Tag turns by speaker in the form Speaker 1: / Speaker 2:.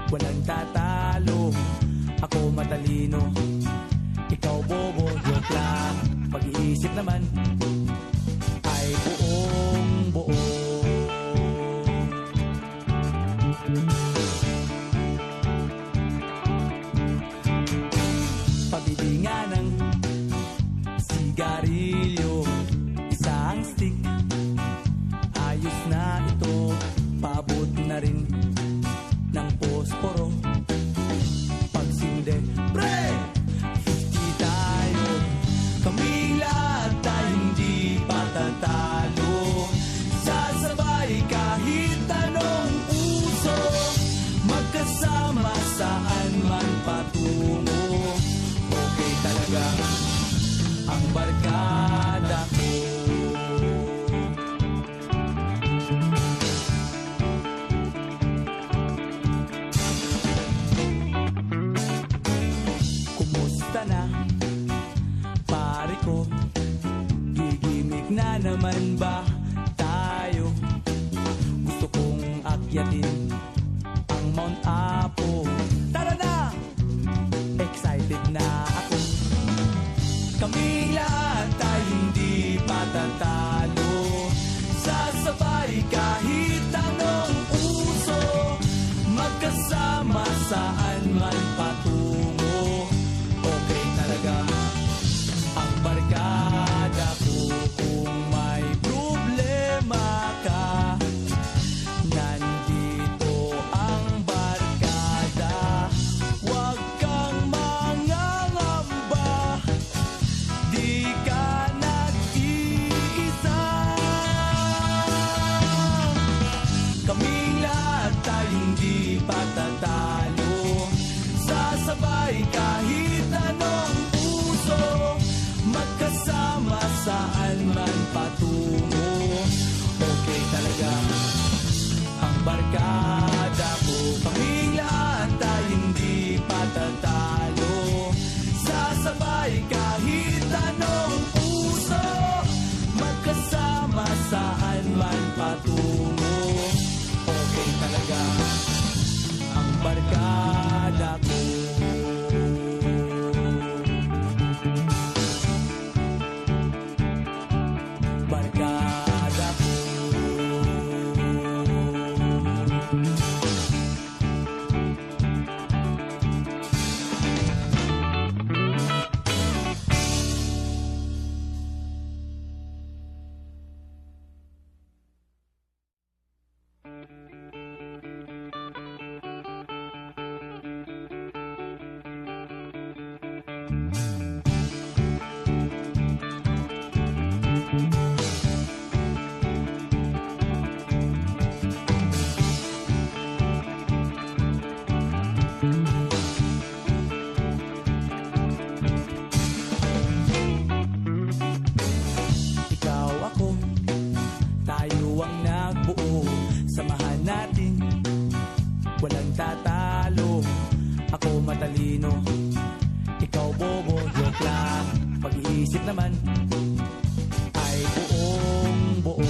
Speaker 1: Walang tatalo, ako matalino, ikaw bobo, joke lang. Pag-iisip naman ay buong buo. Pabili nga ng sigarilyo, isang stick, ayos na ito, paabot na rin ng posporo. Pagsinde, pre! 50 tayo, kaming lahat tayo hindi patatalo. Sasabay kahit anong uso, magkasama saan man patungo. Okay talaga ang barkada ko. Na pare ko, gigimik na naman ba tayo? Gusto kong akyatin ang Mount Apo. Tara na! Excited na ako. Kaming lahat tayo hindi patatalo. Sasabay kahit anong uso, magkasama saan man patungo. Ang barkada ko, kung may problema ka, nandito ang barkada. Huwag kang mangangamba, di ka nag-iisa. Kaming lahat tayo hindi patatalo. Sasabay kahit anong uso, magkasama saan man patungo. Okay talaga ang barkada ko. Kaming lahat tayo hindi patatalo. Sasabay kahit anong uso, magkasama saan man patungo. Okay talaga ang barkada ko. Barkada ko. Walang tatalo, ako matalino, ikaw bobo, joke lang. Pag-iisip naman ay buong buo.